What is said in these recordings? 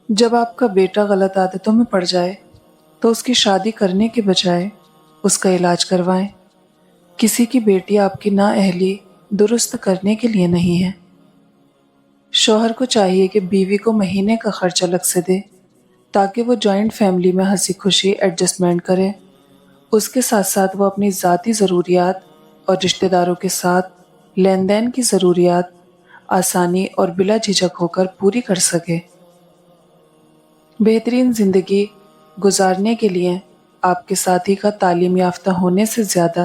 جب آپ کا بیٹا غلط عادتوں میں پڑ جائے تو اس کی شادی کرنے کے بجائے اس کا علاج کروائیں۔ کسی کی بیٹی آپ کی نااہلی درست کرنے کے لیے نہیں ہے۔ شوہر کو چاہیے کہ بیوی کو مہینے کا خرچ الگ سے دے تاکہ وہ جوائنٹ فیملی میں ہنسی خوشی ایڈجسٹمنٹ کرے۔ اس کے ساتھ ساتھ وہ اپنی ذاتی ضروریات اور رشتہ داروں کے ساتھ لین دین کی ضروریات آسانی اور بلا جھجک ہو کر پوری کر سکے۔ بہترین زندگی گزارنے کے لیے آپ کے ساتھی کا تعلیم یافتہ ہونے سے زیادہ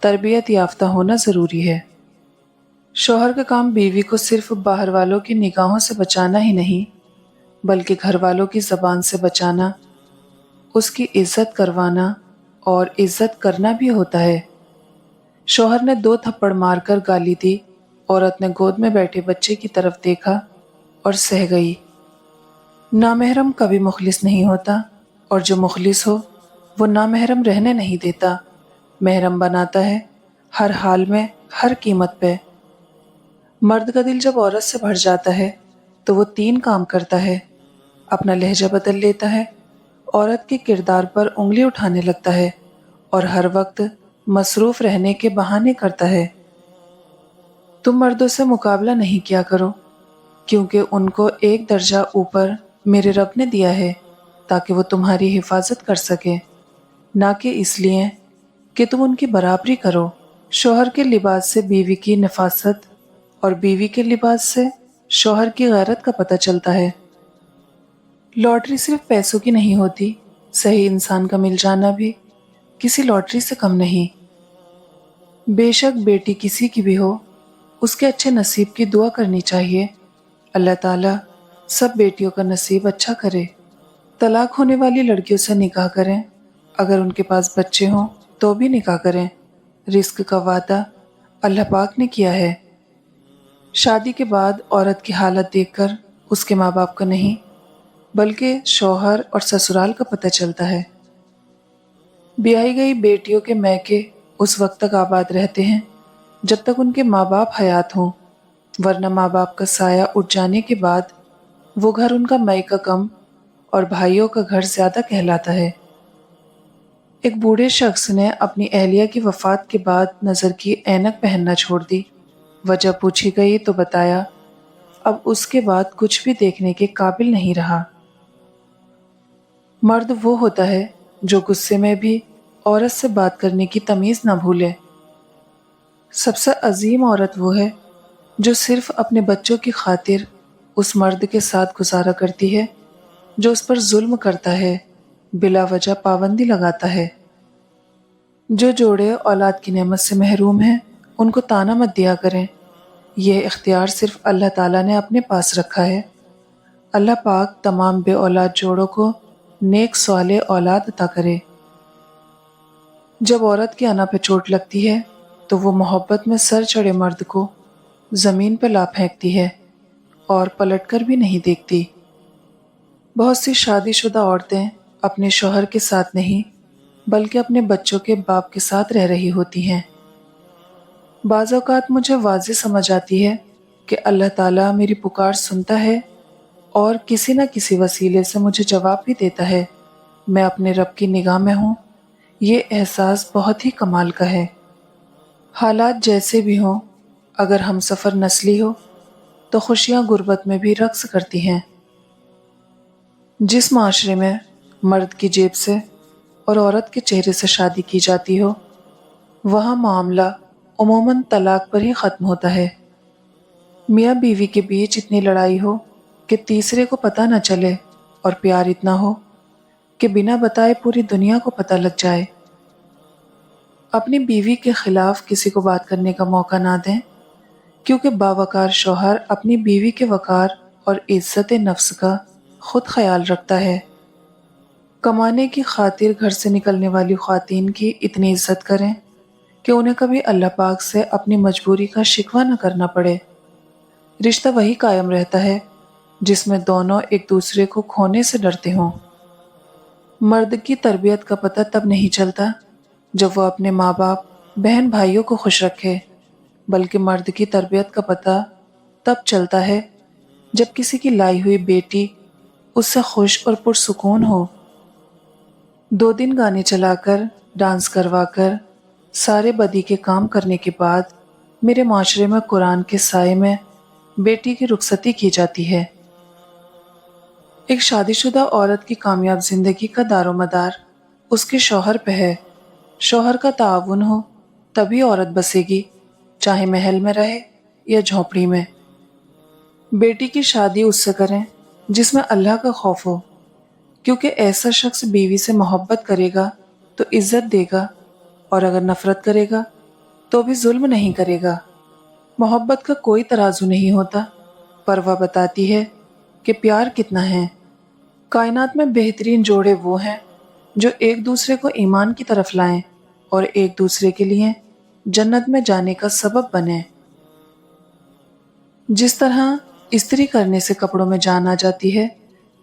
تربیت یافتہ ہونا ضروری ہے۔ شوہر کا کام بیوی کو صرف باہر والوں کی نگاہوں سے بچانا ہی نہیں بلکہ گھر والوں کی زبان سے بچانا، اس کی عزت کروانا اور عزت کرنا بھی ہوتا ہے۔ شوہر نے 2 تھپڑ مار کر گالی دی، عورت نے گود میں بیٹھے بچے کی طرف دیکھا اور سہ گئی۔ نامحرم کبھی مخلص نہیں ہوتا، اور جو مخلص ہو وہ نامحرم رہنے نہیں دیتا، محرم بناتا ہے، ہر حال میں، ہر قیمت پہ۔ مرد کا دل جب عورت سے بھر جاتا ہے تو وہ 3 کام کرتا ہے: اپنا لہجہ بدل لیتا ہے، عورت کے کردار پر انگلی اٹھانے لگتا ہے، اور ہر وقت مصروف رہنے کے بہانے کرتا ہے۔ تم مردوں سے مقابلہ نہیں کیا کرو، کیونکہ ان کو ایک درجہ اوپر میرے رب نے دیا ہے تاکہ وہ تمہاری حفاظت کر سکے، نہ کہ اس لیے کہ تم ان کی برابری کرو۔ شوہر کے لباس سے بیوی کی نفاست اور بیوی کے لباس سے شوہر کی غیرت کا پتہ چلتا ہے۔ لاٹری صرف پیسوں کی نہیں ہوتی، صحیح انسان کا مل جانا بھی کسی لاٹری سے کم نہیں۔ بے شک بیٹی کسی کی بھی ہو، اس کے اچھے نصیب کی دعا کرنی چاہیے۔ اللہ تعالیٰ سب بیٹیوں کا نصیب اچھا کرے۔ طلاق ہونے والی لڑکیوں سے نکاح کریں، اگر ان کے پاس بچے ہوں تو بھی نکاح کریں، رزق کا وعدہ اللہ پاک نے کیا ہے۔ شادی کے بعد عورت کی حالت دیکھ کر اس کے ماں باپ کا نہیں بلکہ شوہر اور سسرال کا پتہ چلتا ہے۔ بیائی گئی بیٹیوں کے میکے اس وقت تک آباد رہتے ہیں جب تک ان کے ماں باپ حیات ہوں، ورنہ ماں باپ کا سایہ اٹھ جانے کے بعد وہ گھر ان کا میکہ کم اور بھائیوں کا گھر زیادہ کہلاتا ہے۔ ایک بوڑھے شخص نے اپنی اہلیہ کی وفات کے بعد نظر کی اینک پہننا چھوڑ دی۔ وجہ پوچھی گئی تو بتایا اب اس کے بعد کچھ بھی دیکھنے کے قابل نہیں رہا۔ مرد وہ ہوتا ہے جو غصے میں بھی عورت سے بات کرنے کی تمیز نہ بھولے۔ سب سے عظیم عورت وہ ہے جو صرف اپنے بچوں کی خاطر اس مرد کے ساتھ گزارا کرتی ہے جو اس پر ظلم کرتا ہے، بلا وجہ پابندی لگاتا ہے۔ جو جوڑے اولاد کی نعمت سے محروم ہیں ان کو طعنہ مت دیا کریں، یہ اختیار صرف اللہ تعالیٰ نے اپنے پاس رکھا ہے۔ اللہ پاک تمام بے اولاد جوڑوں کو نیک صالح اولاد عطا کرے۔ جب عورت کی انا پہ چوٹ لگتی ہے تو وہ محبت میں سر چڑھے مرد کو زمین پہ لا پھینکتی ہے اور پلٹ کر بھی نہیں دیکھتی۔ بہت سی شادی شدہ عورتیں اپنے شوہر کے ساتھ نہیں بلکہ اپنے بچوں کے باپ کے ساتھ رہ رہی ہوتی ہیں۔ بعض اوقات مجھے واضح سمجھ آتی ہے کہ اللہ تعالیٰ میری پکار سنتا ہے اور کسی نہ کسی وسیلے سے مجھے جواب بھی دیتا ہے۔ میں اپنے رب کی نگاہ میں ہوں، یہ احساس بہت ہی کمال کا ہے۔ حالات جیسے بھی ہوں، اگر ہم سفر نسلی ہو تو خوشیاں غربت میں بھی رقص کرتی ہیں۔ جس معاشرے میں مرد کی جیب سے اور عورت کے چہرے سے شادی کی جاتی ہو، وہاں معاملہ عموماً طلاق پر ہی ختم ہوتا ہے۔ میاں بیوی کے بیچ اتنی لڑائی ہو کہ تیسرے کو پتہ نہ چلے، اور پیار اتنا ہو کہ بنا بتائے پوری دنیا کو پتہ لگ جائے۔ اپنی بیوی کے خلاف کسی کو بات کرنے کا موقع نہ دیں، کیونکہ باوقار شوہر اپنی بیوی کے وقار اور عزت نفس کا خود خیال رکھتا ہے۔ کمانے کی خاطر گھر سے نکلنے والی خواتین کی اتنی عزت کریں کہ انہیں کبھی اللہ پاک سے اپنی مجبوری کا شکوہ نہ کرنا پڑے۔ رشتہ وہی قائم رہتا ہے جس میں دونوں ایک دوسرے کو کھونے سے ڈرتے ہوں۔ مرد کی تربیت کا پتہ تب نہیں چلتا جب وہ اپنے ماں باپ بہن بھائیوں کو خوش رکھے، بلکہ مرد کی تربیت کا پتہ تب چلتا ہے جب کسی کی لائی ہوئی بیٹی اس سے خوش اور پرسکون ہو۔ 2 دن گانے چلا کر، ڈانس کروا کر، سارے بدی کے کام کرنے کے بعد میرے معاشرے میں قرآن کے سائے میں بیٹی کی رخصتی کی جاتی ہے۔ ایک شادی شدہ عورت کی کامیاب زندگی کا دار و مدار اس کے شوہر پہ ہے۔ شوہر کا تعاون ہو تبھی عورت بسے گی، چاہے محل میں رہے یا جھونپڑی میں۔ بیٹی کی شادی اس سے کریں جس میں اللہ کا خوف ہو، کیونکہ ایسا شخص بیوی سے محبت کرے گا تو عزت دے گا، اور اگر نفرت کرے گا تو بھی ظلم نہیں کرے گا۔ محبت کا کوئی ترازو نہیں ہوتا، پر وہ بتاتی ہے کہ پیار کتنا ہے۔ کائنات میں بہترین جوڑے وہ ہیں جو ایک دوسرے کو ایمان کی طرف لائیں اور ایک دوسرے کے لیے جنت میں جانے کا سبب بنیں۔ جس طرح استری کرنے سے کپڑوں میں جان آ جاتی ہے،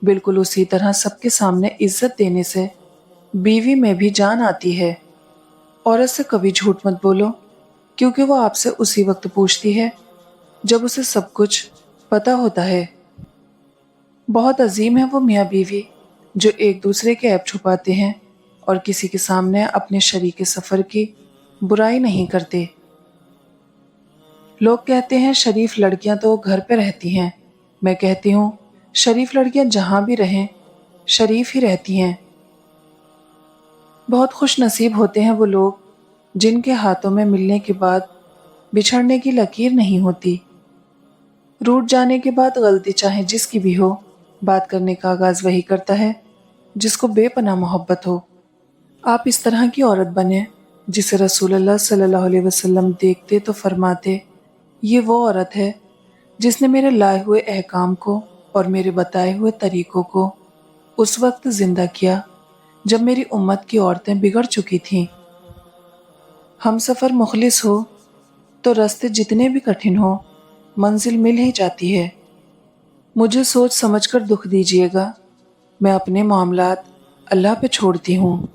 بالکل اسی طرح سب کے سامنے عزت دینے سے بیوی میں بھی جان آتی ہے۔ عورت سے کبھی جھوٹ مت بولو، کیونکہ وہ آپ سے اسی وقت پوچھتی ہے جب اسے سب کچھ پتہ ہوتا ہے۔ بہت عظیم ہے وہ میاں بیوی جو ایک دوسرے کے عیب چھپاتے ہیں اور کسی کے سامنے اپنے شریک سفر کی برائی نہیں کرتے۔ لوگ کہتے ہیں شریف لڑکیاں تو گھر پہ رہتی ہیں، میں کہتی ہوں شریف لڑکیاں جہاں بھی رہیں شریف ہی رہتی ہیں۔ بہت خوش نصیب ہوتے ہیں وہ لوگ جن کے ہاتھوں میں ملنے کے بعد بچھڑنے کی لکیر نہیں ہوتی۔ روٹ جانے کے بعد غلطی چاہے جس کی بھی ہو، بات کرنے کا آغاز وہی کرتا ہے جس کو بے پناہ محبت ہو۔ آپ اس طرح کی عورت بنیں جسے رسول اللہ صلی اللہ علیہ وسلم دیکھتے تو فرماتے، یہ وہ عورت ہے جس نے میرے لائے ہوئے احکام کو اور میرے بتائے ہوئے طریقوں کو اس وقت زندہ کیا جب میری امت کی عورتیں بگڑ چکی تھیں۔ ہم سفر مخلص ہو تو راستے جتنے بھی کٹھن ہو منزل مل ہی جاتی ہے۔ مجھے سوچ سمجھ کر دکھ دیجیے گا، میں اپنے معاملات اللہ پہ چھوڑتی ہوں۔